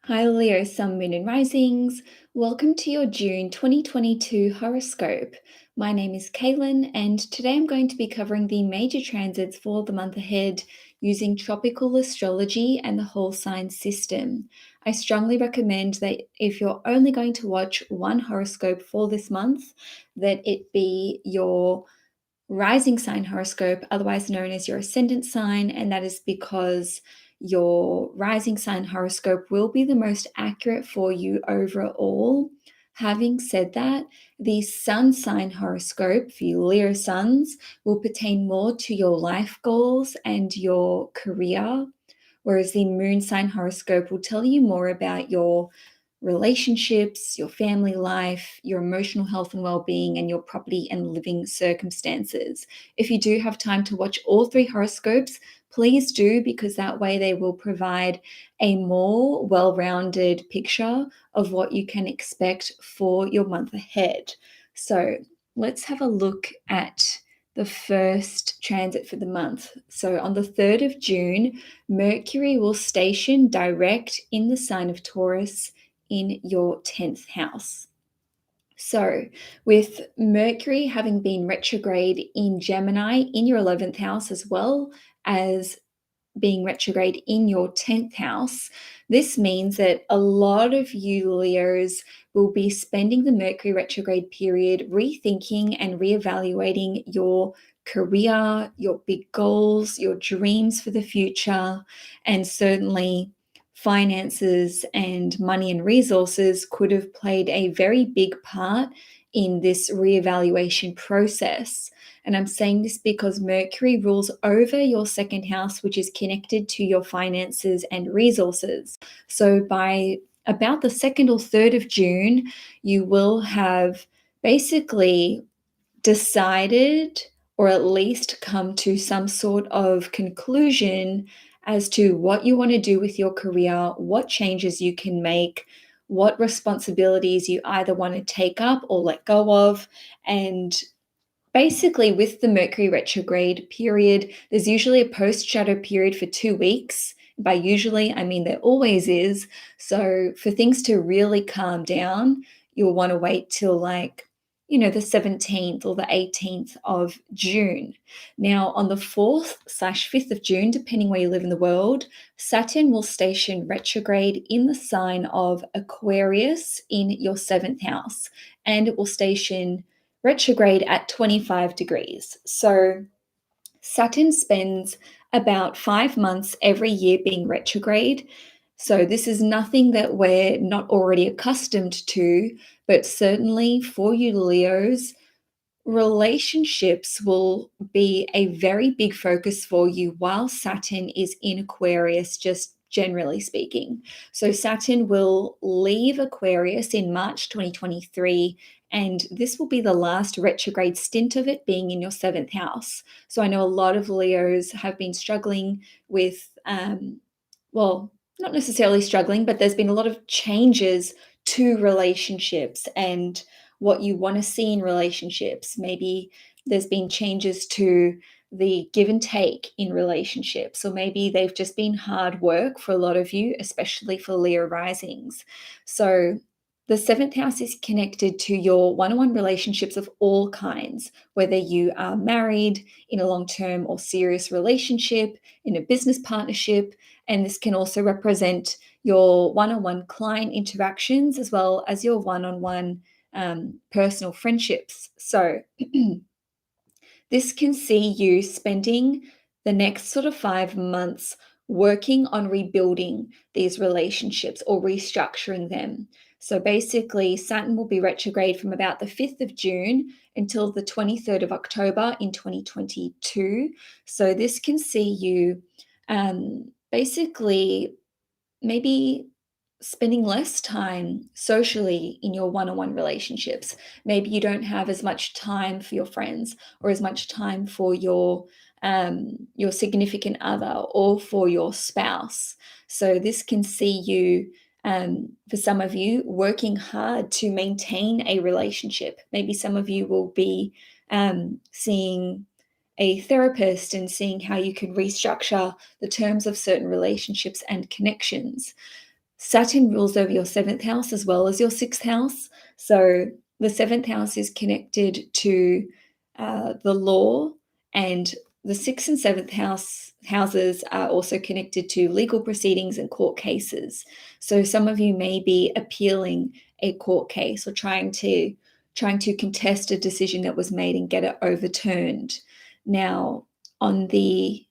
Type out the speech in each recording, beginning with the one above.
Hi Leo, Sun, Moon and Risings. Welcome to your June 2022 horoscope. My name is Cailin and today I'm going to be covering the major transits for the month ahead using tropical astrology and the whole sign system. I strongly recommend that if you're only going to watch one horoscope for this month, that it be your rising sign horoscope, otherwise known as your ascendant sign, and that is because your rising sign horoscope will be the most accurate for you overall. Having said that, the sun sign horoscope for you Leo suns will pertain more to your life goals and your career, whereas the moon sign horoscope will tell you more about your relationships, your family life, your emotional health and well-being, and your property and living circumstances. If you do have time to watch all three horoscopes, please do, because that way they will provide a more well-rounded picture of what you can expect for your month ahead. So let's have a look at the first transit for the month. So on the 3rd of June, Mercury will station direct in the sign of Taurus in your 10th house. So, with Mercury having been retrograde in Gemini in your 11th house, as well as being retrograde in your 10th house, this means that a lot of you Leos will be spending the Mercury retrograde period rethinking and reevaluating your career, your big goals, your dreams for the future, and certainly finances and money and resources could have played a very big part in this reevaluation process. And I'm saying this because Mercury rules over your second house, which is connected to your finances and resources. So by about the 2nd or 3rd of June, you will have basically decided or at least come to some sort of conclusion as to what you want to do with your career, what changes you can make, what responsibilities you either want to take up or let go of. And basically, with the Mercury retrograde period, there's usually a post-shadow period for 2 weeks. By usually, I mean there always is. So for things to really calm down, you'll want to wait till the 17th or the 18th of June. Now, on the 4th/5th of June, depending where you live in the world, Saturn will station retrograde in the sign of Aquarius in your 7th house, and it will station retrograde at 25 degrees. So Saturn spends about 5 months every year being retrograde. So this is nothing that we're not already accustomed to, but certainly for you Leos, relationships will be a very big focus for you while Saturn is in Aquarius, just generally speaking. So Saturn will leave Aquarius in March 2023, and this will be the last retrograde stint of it being in your 7th house. So I know a lot of Leos have been struggling with, well, not necessarily struggling, but there's been a lot of changes to relationships and what you want to see in relationships. Maybe there's been changes to the give and take in relationships, or maybe they've just been hard work for a lot of you, especially for Leo risings. So the 7th house is connected to your one-on-one relationships of all kinds, whether you are married, in a long-term or serious relationship, in a business partnership, and this can also represent your one-on-one client interactions as well as your one-on-one personal friendships. So this can see you spending the next sort of 5 months working on rebuilding these relationships or restructuring them. So basically, Saturn will be retrograde from about the 5th of June until the 23rd of October in 2022. So this can see you basically maybe spending less time socially in your one-on-one relationships. Maybe you don't have as much time for your friends or as much time for your significant other or for your spouse. So this can see you, for some of you, working hard to maintain a relationship. Maybe some of you will be seeing a therapist and seeing how you can restructure the terms of certain relationships and connections. Saturn rules over your seventh house as well as your sixth house. So the seventh house is connected to the law, and the sixth and seventh houses are also connected to legal proceedings and court cases. So some of you may be appealing a court case or trying to contest a decision that was made and get it overturned. Now, on the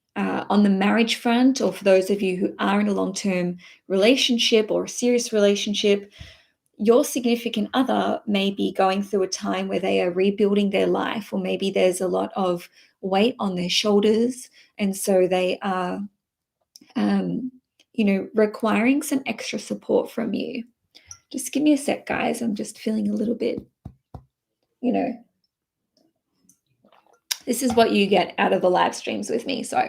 marriage front, or for those of you who are in a long-term relationship or a serious relationship, your significant other may be going through a time where they are rebuilding their life, or maybe there's a lot of weight on their shoulders, and so they are requiring some extra support from you. Just give me a sec, guys. I'm just feeling a little bit, this is what you get out of the live streams with me, so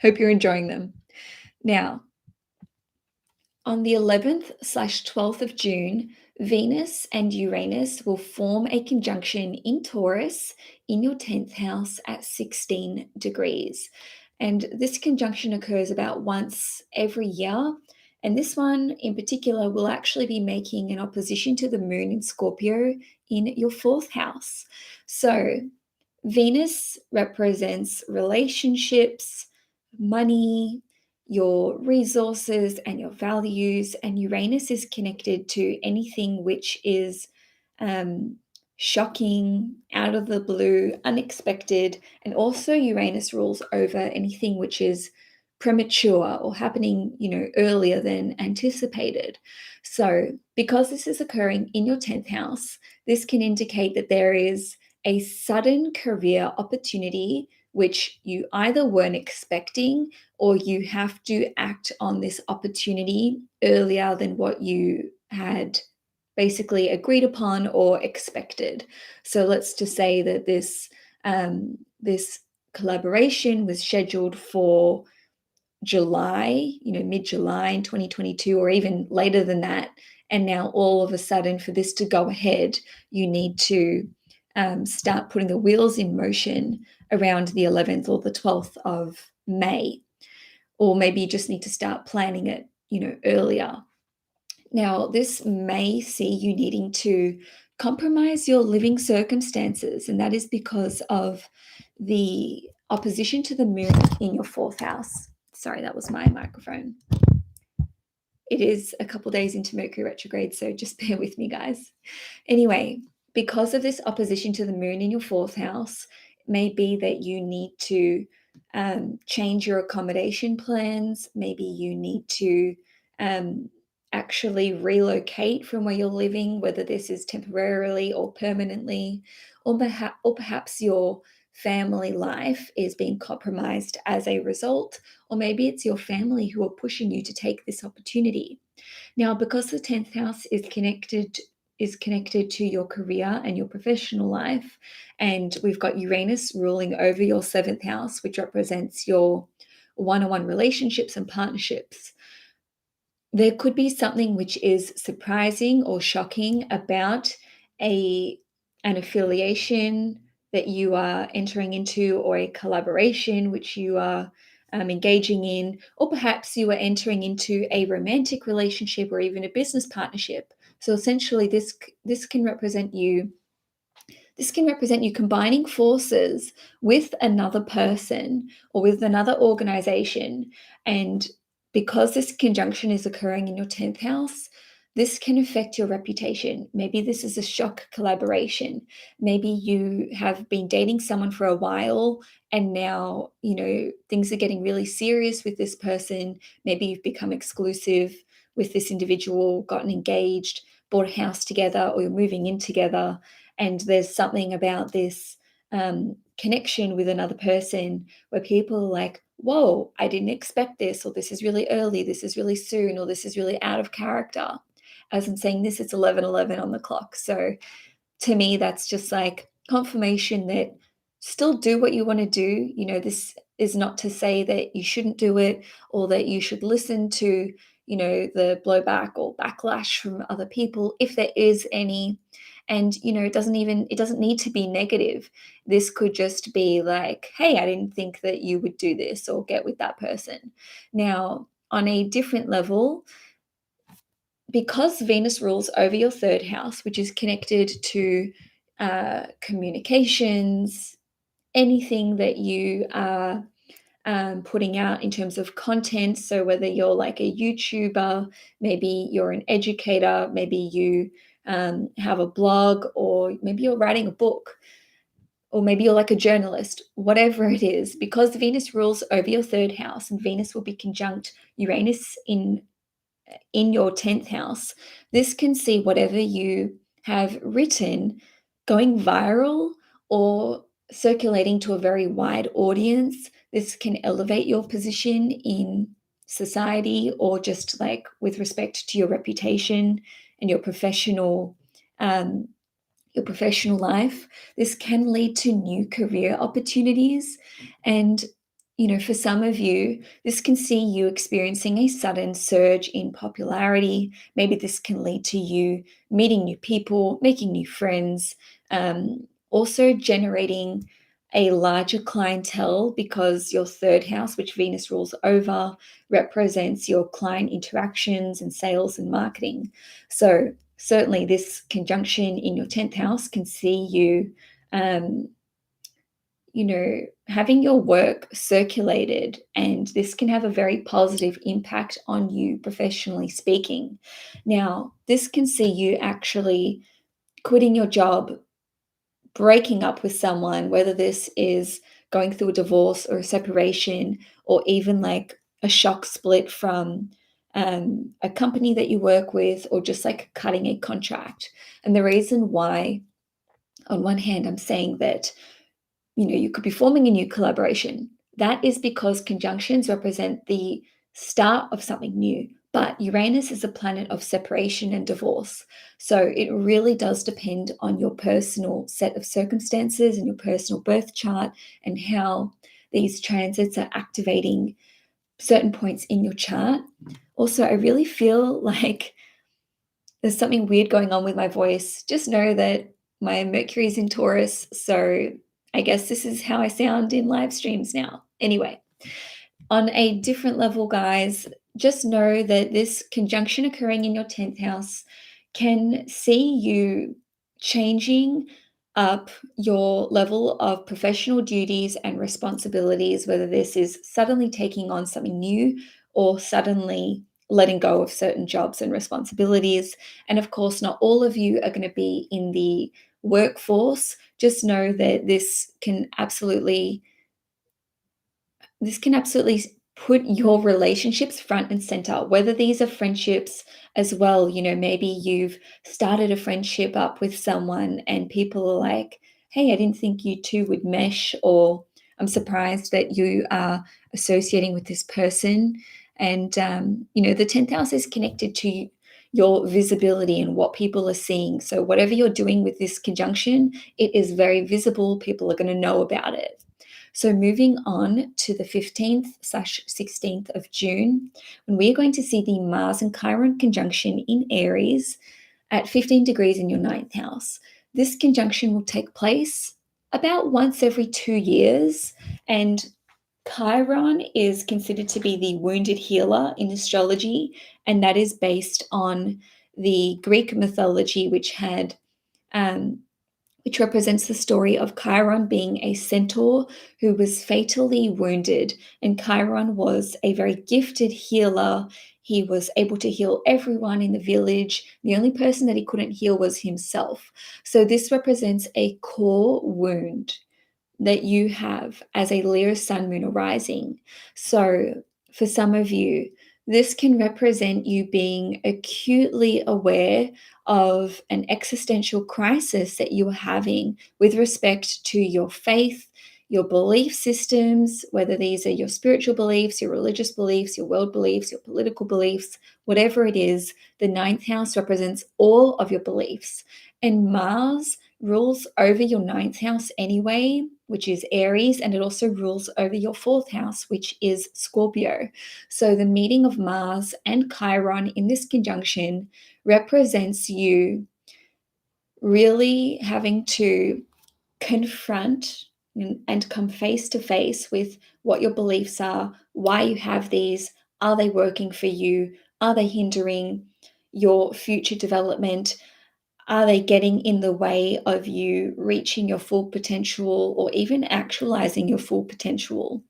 hope you're enjoying them. Now, on the 11th/12th of June, Venus and Uranus will form a conjunction in Taurus in your 10th house at 16 degrees. And this conjunction occurs about once every year. And this one in particular will actually be making an opposition to the moon in Scorpio in your 4th house. So Venus represents relationships, money, your resources, and your values, and Uranus is connected to anything which is shocking, out of the blue, unexpected, and also Uranus rules over anything which is premature or happening, earlier than anticipated. So, because this is occurring in your 10th house, this can indicate that there is a sudden career opportunity which you either weren't expecting, or you have to act on this opportunity earlier than what you had basically agreed upon or expected. So let's just say that this collaboration was scheduled for July, mid-July in 2022, or even later than that. And now all of a sudden, for this to go ahead, you need to start putting the wheels in motion around the 11th or the 12th of May. Or maybe you just need to start planning it, earlier. Now, this may see you needing to compromise your living circumstances, and that is because of the opposition to the moon in your 4th house. Sorry, that was my microphone. It is a couple days into Mercury retrograde, so just bear with me, guys. Anyway, because of this opposition to the moon in your 4th house, it may be that you need to change your accommodation plans. Maybe you need to actually relocate from where you're living, whether this is temporarily or permanently, or perhaps your family life is being compromised as a result, or maybe it's your family who are pushing you to take this opportunity. Now, because the 10th house is connected to your career and your professional life, and we've got Uranus ruling over your 7th house, which represents your one-on-one relationships and partnerships, there could be something which is surprising or shocking about an affiliation that you are entering into, or a collaboration which you are engaging in, or perhaps you are entering into a romantic relationship or even a business partnership. So essentially, this can represent you. This can represent you combining forces with another person or with another organization. And because this conjunction is occurring in your 10th house, this can affect your reputation. Maybe this is a shock collaboration. Maybe you have been dating someone for a while, and now, things are getting really serious with this person. Maybe you've become exclusive with this individual, gotten engaged, bought a house together, or you're moving in together. And there's something about this connection with another person where people are like, whoa, I didn't expect this, or this is really early, this is really soon, or this is really out of character. As I'm saying this, it's 11:11 on the clock. So to me, that's just like confirmation that still do what you want to do. This is not to say that you shouldn't do it, or that you should listen to, the blowback or backlash from other people, if there is any. And, it doesn't need to be negative. This could just be like, hey, I didn't think that you would do this or get with that person. Now, on a different level, because Venus rules over your third house, which is connected to communications, anything that you are putting out in terms of content. So whether you're like a YouTuber, maybe you're an educator, maybe you have a blog, or maybe you're writing a book, or maybe you're like a journalist, whatever it is, because Venus rules over your third house and Venus will be conjunct Uranus in your 10th house, this can see whatever you have written going viral or circulating to a very wide audience. This can elevate your position in society, or just like with respect to your reputation and um, your professional life. This can lead to new career opportunities. And, for some of you, this can see you experiencing a sudden surge in popularity. Maybe this can lead to you meeting new people, making new friends, also generating a larger clientele, because your third house, which Venus rules over, represents your client interactions and sales and marketing. So certainly this conjunction in your 10th house can see you, having your work circulated, and this can have a very positive impact on you professionally speaking. Now, this can see you actually quitting your job, breaking up with someone, whether this is going through a divorce or a separation, or even like a shock split from a company that you work with, or just like cutting a contract. And the reason why, on one hand, I'm saying that, you could be forming a new collaboration, that is because conjunctions represent the start of something new. But Uranus is a planet of separation and divorce. So it really does depend on your personal set of circumstances and your personal birth chart, and how these transits are activating certain points in your chart. Also, I really feel like there's something weird going on with my voice. Just know that my Mercury is in Taurus, so I guess this is how I sound in live streams now. Anyway, on a different level, guys, just know that this conjunction occurring in your 10th house can see you changing up your level of professional duties and responsibilities, whether this is suddenly taking on something new or suddenly letting go of certain jobs and responsibilities. And of course, not all of you are going to be in the workforce. Just know that this can absolutely put your relationships front and center, whether these are friendships as well. Maybe you've started a friendship up with someone and people are like, hey, I didn't think you two would mesh, or I'm surprised that you are associating with this person. And, the 10th house is connected to your visibility and what people are seeing. So whatever you're doing with this conjunction, it is very visible. People are going to know about it. So moving on to the 15th/16th of June, when we are going to see the Mars and Chiron conjunction in Aries at 15 degrees in your ninth house. This conjunction will take place about once every 2 years, and Chiron is considered to be the wounded healer in astrology, and that is based on the Greek mythology, which represents the story of Chiron being a centaur who was fatally wounded. And Chiron was a very gifted healer. He was able to heal everyone in the village. The only person that he couldn't heal was himself. So this represents a core wound that you have as a Leo sun, moon, or rising. So for some of you, this can represent you being acutely aware of an existential crisis that you are having with respect to your faith, your belief systems, whether these are your spiritual beliefs, your religious beliefs, your world beliefs, your political beliefs, whatever it is. The ninth house represents all of your beliefs. And Mars rules over your ninth house anyway, which is Aries, and it also rules over your fourth house, which is Scorpio. So the meeting of Mars and Chiron in this conjunction represents you really having to confront and come face to face with what your beliefs are, why you have these, are they working for you, are they hindering your future development? Are they getting in the way of you reaching your full potential or even actualizing your full potential?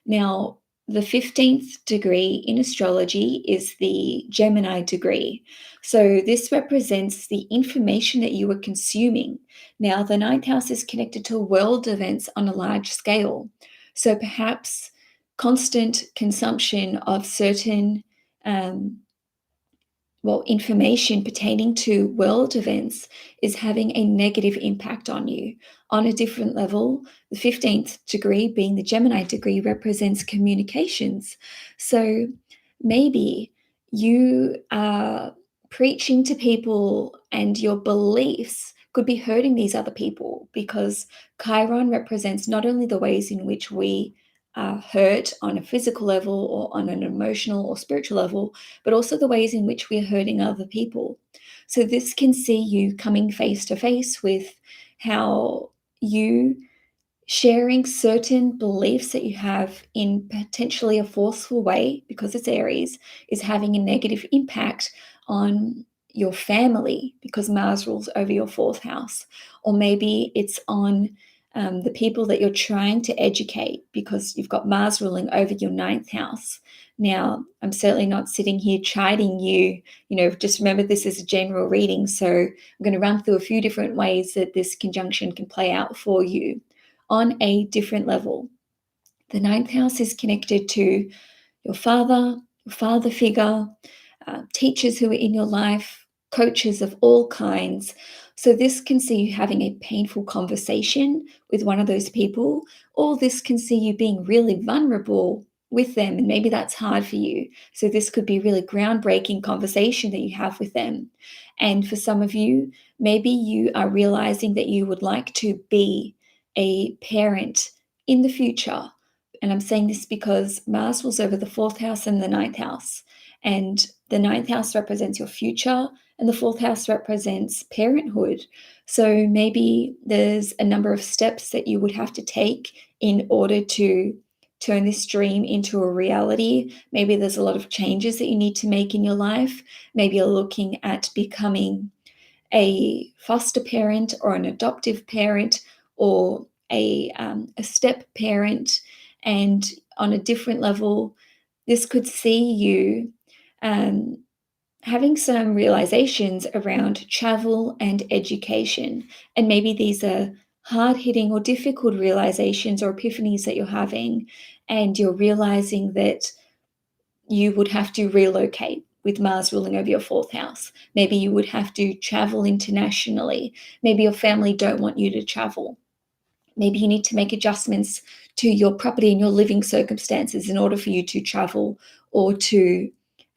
Now, the 15th degree in astrology is the Gemini degree. So this represents the information that you are consuming. Now, the ninth house is connected to world events on a large scale. So perhaps constant consumption of certain information pertaining to world events is having a negative impact on you. On a different level, the 15th degree, being the Gemini degree, represents communications. So maybe you are preaching to people and your beliefs could be hurting these other people, because Chiron represents not only the ways in which we are hurt on a physical level or on an emotional or spiritual level, but also the ways in which we're hurting other people. So this can see you coming face to face with how you sharing certain beliefs that you have in potentially a forceful way, because it's Aries, is having a negative impact on your family because Mars rules over your fourth house. Or maybe it's on the people that you're trying to educate because you've got Mars ruling over your ninth house. Now, I'm certainly not sitting here chiding you. Just remember this is a general reading. So I'm going to run through a few different ways that this conjunction can play out for you on a different level. The ninth house is connected to your father figure, teachers who are in your life, coaches of all kinds. So this can see you having a painful conversation with one of those people, or this can see you being really vulnerable with them, and maybe that's hard for you. So this could be a really groundbreaking conversation that you have with them. And for some of you, maybe you are realizing that you would like to be a parent in the future. And I'm saying this because Mars rules over the fourth house and the ninth house. And the ninth house represents your future, and the fourth house represents parenthood. So maybe there's a number of steps that you would have to take in order to turn this dream into a reality. Maybe there's a lot of changes that you need to make in your life. Maybe you're looking at becoming a foster parent or an adoptive parent or a step parent. And on a different level, this could see you having some realizations around travel and education. And maybe these are hard-hitting or difficult realizations or epiphanies that you're having, and you're realizing that you would have to relocate with Mars ruling over your fourth house. Maybe you would have to travel internationally. Maybe your family don't want you to travel. Maybe you need to make adjustments to your property and your living circumstances in order for you to travel or to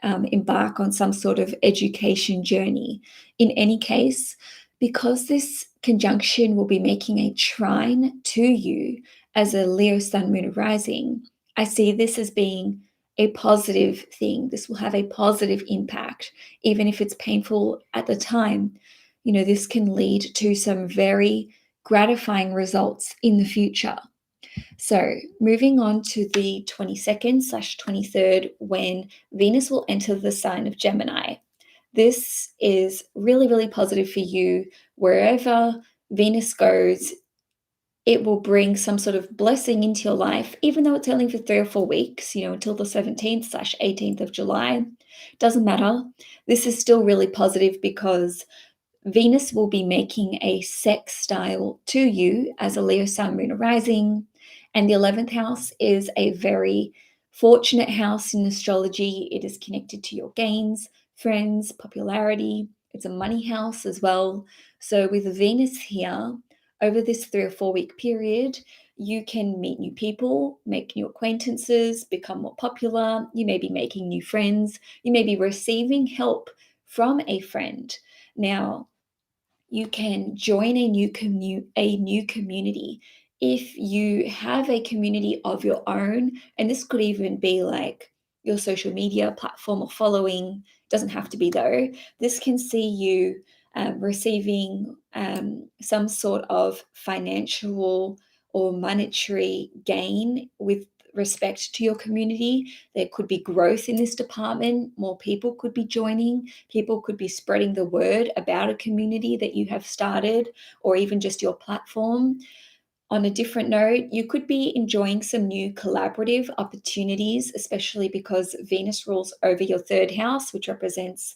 embark on some sort of education journey. In any case, because this conjunction will be making a trine to you as a Leo Sun, Moon, Rising, I see this as being a positive thing. This will have a positive impact, even if it's painful at the time. This can lead to some very gratifying results in the future. So moving on to the 22nd/23rd, when Venus will enter the sign of Gemini. This is really, really positive for you. Wherever Venus goes, it will bring some sort of blessing into your life, even though it's only for 3 or 4 weeks, until the 17th/18th of July. Doesn't matter. This is still really positive because Venus will be making a sextile to you as a Leo Sun, Moon, Rising. And the 11th house is a very fortunate house in astrology. It is connected to your gains, friends, popularity. It's a money house as well. So with Venus here, over this 3 or 4 week period, you can meet new people, make new acquaintances, become more popular. You may be making new friends. You may be receiving help from a friend. Now, you can join a new community. If you have a community of your own, and this could even be like your social media platform or following, doesn't have to be though, this can see you receiving some sort of financial or monetary gain with respect to your community. There could be growth in this department. More people could be joining. People could be spreading the word about a community that you have started, or even just your platform. On a different note, you could be enjoying some new collaborative opportunities, especially because Venus rules over your third house, which represents,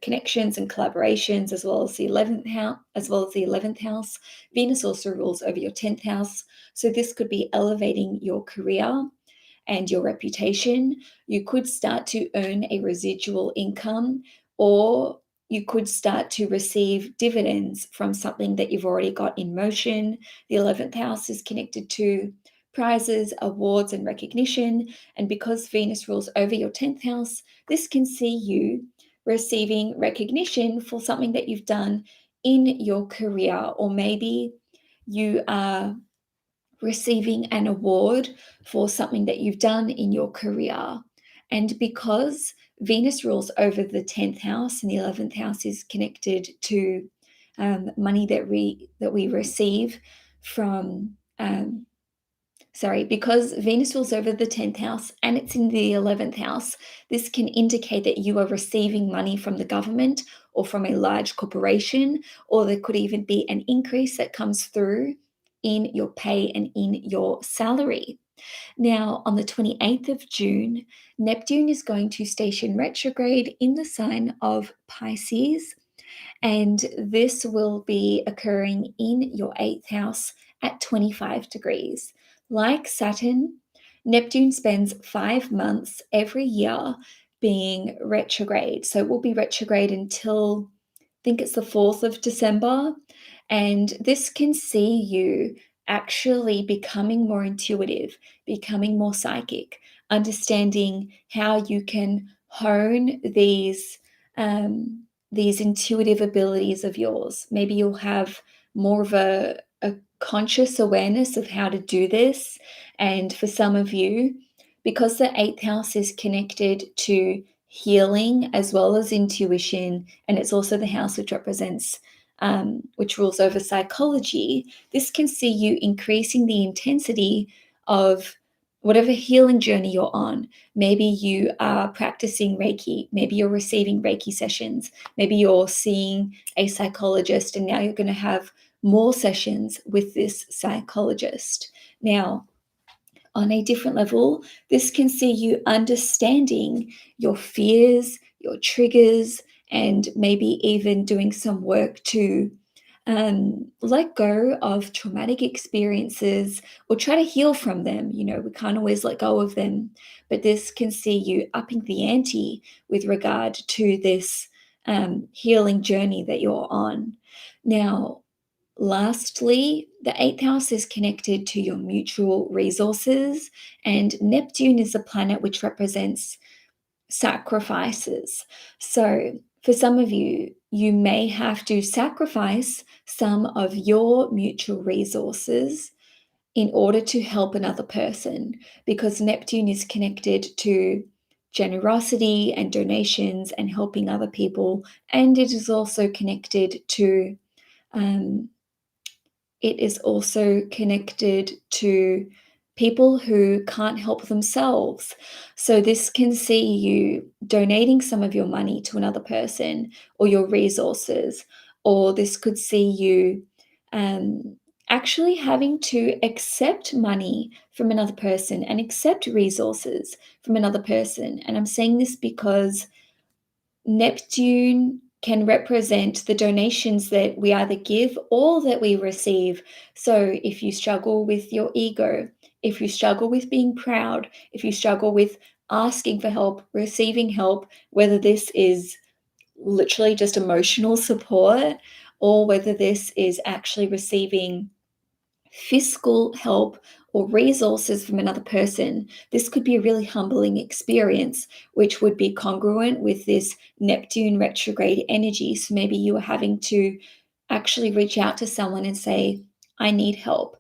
connections and collaborations, as well as the 11th house. Venus also rules over your 10th house. So this could be elevating your career and your reputation. You could start to earn a residual income, or you could start to receive dividends from something that you've already got in motion. The 11th house is connected to prizes, awards, and recognition. And because Venus rules over your 10th house, this can see you receiving recognition for something that you've done in your career, or maybe you are receiving an award for something that you've done in your career. And because Venus rules over the 10th house and the 11th house is connected to money that we receive from, because Venus rules over the 10th house and it's in the 11th house, this can indicate that you are receiving money from the government or from a large corporation, or there could even be an increase that comes through in your pay and in your salary. Now, on the 28th of June, Neptune is going to station retrograde in the sign of Pisces, and this will be occurring in your 8th house at 25 degrees. Like Saturn, Neptune spends 5 months every year being retrograde. So it will be retrograde until, I think it's the 4th of December. And this can see you actually becoming more intuitive, becoming more psychic, understanding how you can hone these intuitive abilities of yours. Maybe you'll have more of a conscious awareness of how to do this. And for some of you, because the 8th house is connected to healing as well as intuition, and it's also the house which represents which rules over psychology, this can see you increasing the intensity of whatever healing journey you're on. Maybe you are practicing Reiki, maybe you're receiving Reiki sessions, maybe you're seeing a psychologist, and now you're going to have more sessions with this psychologist. Now, on a different level, this can see you understanding your fears, your triggers, and maybe even doing some work to let go of traumatic experiences or try to heal from them. We can't always let go of them, but this can see you upping the ante with regard to this healing journey that you're on. Now, lastly, the 8th house is connected to your mutual resources, and Neptune is a planet which represents sacrifices. So, for some of you, you may have to sacrifice some of your mutual resources in order to help another person, because Neptune is connected to generosity and donations and helping other people, and it is also connected to people who can't help themselves. So this can see you donating some of your money to another person or your resources, or this could see you actually having to accept money from another person and accept resources from another person. And I'm saying this because Neptune can represent the donations that we either give or that we receive. So if you struggle with your ego, if you struggle with being proud, if you struggle with asking for help, receiving help, whether this is literally just emotional support or whether this is actually receiving fiscal help or resources from another person, this could be a really humbling experience, which would be congruent with this Neptune retrograde energy. So maybe you are having to actually reach out to someone and say, I need help.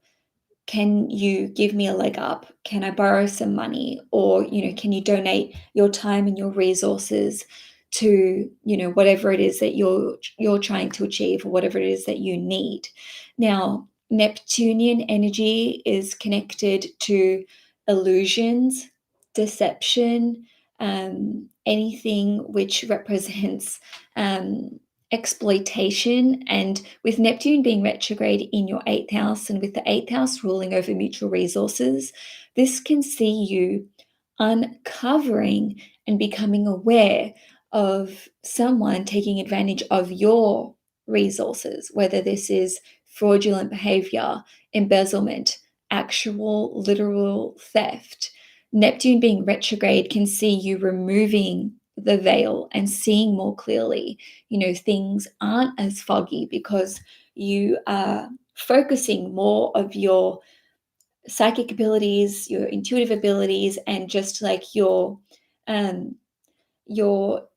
Can you give me a leg up? Can I borrow some money? Or, can you donate your time and your resources to, whatever it is that you're trying to achieve or whatever it is that you need. Now, Neptunian energy is connected to illusions, deception, anything which represents exploitation. And with Neptune being retrograde in your 8th house and with the 8th house ruling over mutual resources, this can see you uncovering and becoming aware of someone taking advantage of your resources, whether this is fraudulent behavior, embezzlement, actual literal theft. Neptune being retrograde can see you removing the veil and seeing more clearly. Things aren't as foggy because you are focusing more of your psychic abilities, your intuitive abilities, and just like your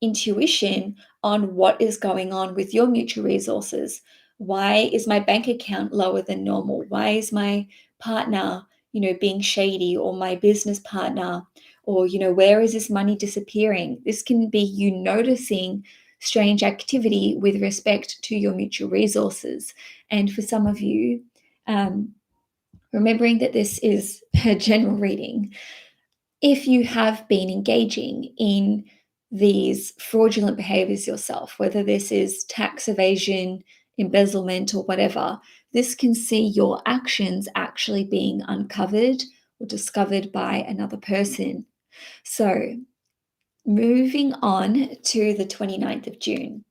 intuition on what is going on with your mutual resources. Why is my bank account lower than normal? Why is my partner, being shady, or my business partner, or, where is this money disappearing? This can be you noticing strange activity with respect to your mutual resources. And for some of you, remembering that this is a general reading, if you have been engaging in these fraudulent behaviors yourself, whether this is tax evasion, embezzlement, or whatever, this can see your actions actually being uncovered or discovered by another person. So, moving on to the 29th of June.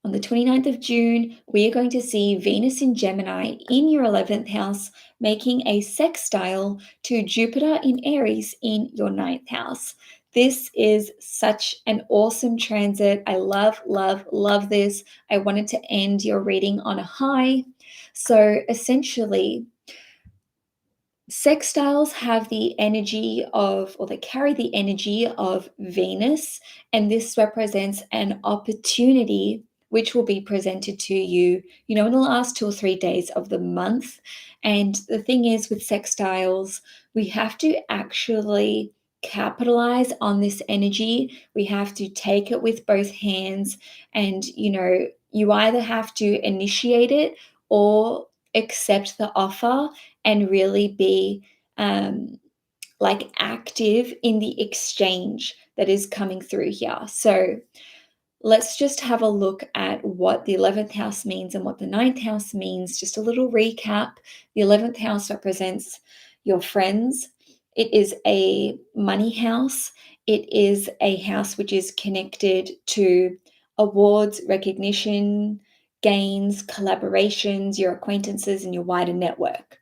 On the 29th of June, we are going to see Venus in Gemini in your 11th house, making a sextile to Jupiter in Aries in your 9th house. This is such an awesome transit. I love, love, love this. I wanted to end your reading on a high. So essentially, sextiles have the energy of, or they carry the energy of Venus, and this represents an opportunity which will be presented to you, in the last 2 or 3 days of the month. And the thing is, with sextiles, we have to actually capitalize on this energy. We have to take it with both hands, and, you either have to initiate it or accept the offer and really be active in the exchange that is coming through here. So let's just have a look at what the 11th house means and what the 9th house means. Just a little recap. The 11th house represents your friends. It is a money house. It is a house which is connected to awards, recognition, gains, collaborations, your acquaintances, and your wider network.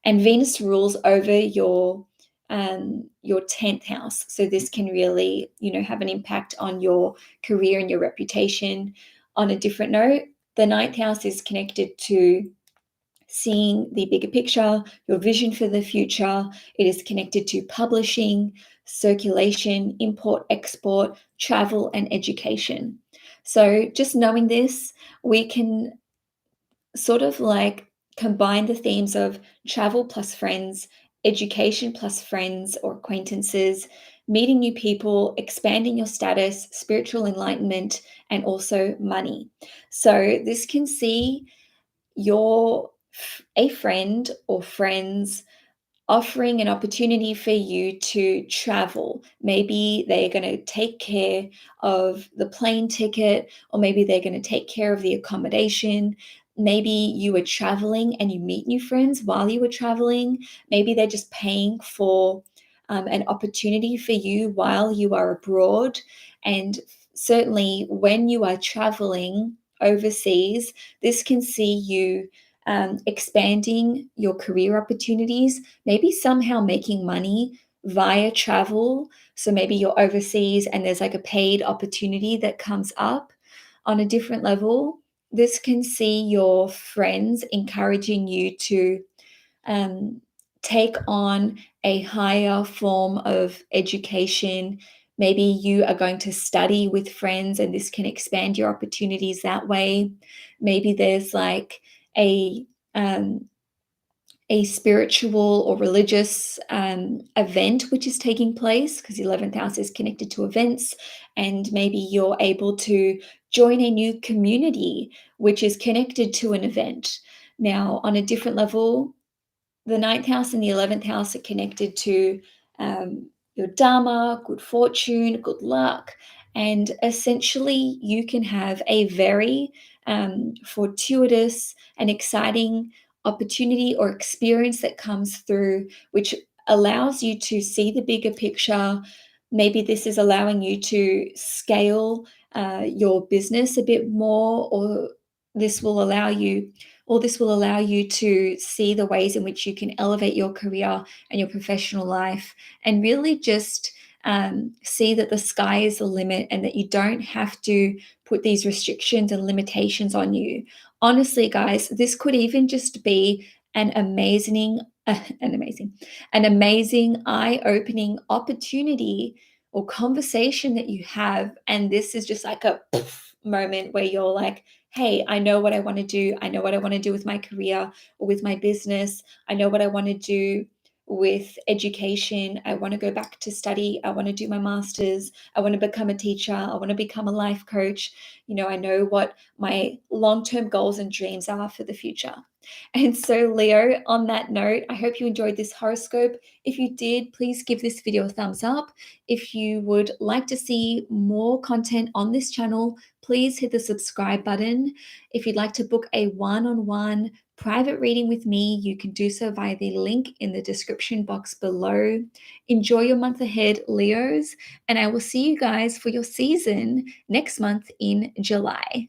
And Venus rules over your 10th house. So this can really, have an impact on your career and your reputation. On a different note, the 9th house is connected to seeing the bigger picture, your vision for the future. It is connected to publishing, circulation, import, export, travel, and education. So just knowing this, we can sort of combine the themes of travel plus friends, education plus friends or acquaintances, meeting new people, expanding your status, spiritual enlightenment, and also money. So this can see a friend or friends offering an opportunity for you to travel. Maybe they're going to take care of the plane ticket, or maybe they're going to take care of the accommodation. Maybe you were traveling and you meet new friends while you were traveling. Maybe they're just paying for an opportunity for you while you are abroad. And certainly when you are traveling overseas, this can see you expanding your career opportunities, maybe somehow making money via travel. So maybe you're overseas and there's a paid opportunity that comes up on a different level. This can see your friends encouraging you to um, take on a higher form of education. Maybe you are going to study with friends and this can expand your opportunities that way. Maybe there's a um, a spiritual or religious event which is taking place, because the 11th house is connected to events, and maybe you're able to join a new community which is connected to an event. Now, on a different level, the ninth house and the 11th house are connected to your dharma, good fortune, good luck. And essentially, you can have a very fortuitous and exciting opportunity or experience that comes through, which allows you to see the bigger picture. Maybe this is allowing you to scale your business a bit more, this will allow you this will allow you to see the ways in which you can elevate your career and your professional life, and really just see that the sky is the limit and that you don't have to put these restrictions and limitations on you. Honestly, guys, this could even just be an amazing, an amazing, an amazing eye-opening opportunity or conversation that you have, and this is just like a moment where you're like, hey, I know what I want to do. I know what I want to do with my career or with my business. I know what I want to do with education. I want to go back to study. I want to do my master's. I want to become a teacher. I want to become a life coach. I know what my long-term goals and dreams are for the future. And so, Leo, on that note, I hope you enjoyed this horoscope. If you did, please give this video a thumbs up. If you would like to see more content on this channel, please hit the subscribe button. If you'd like to book a one-on-one private reading with me, you can do so via the link in the description box below. Enjoy your month ahead, Leos, and I will see you guys for your season next month in July.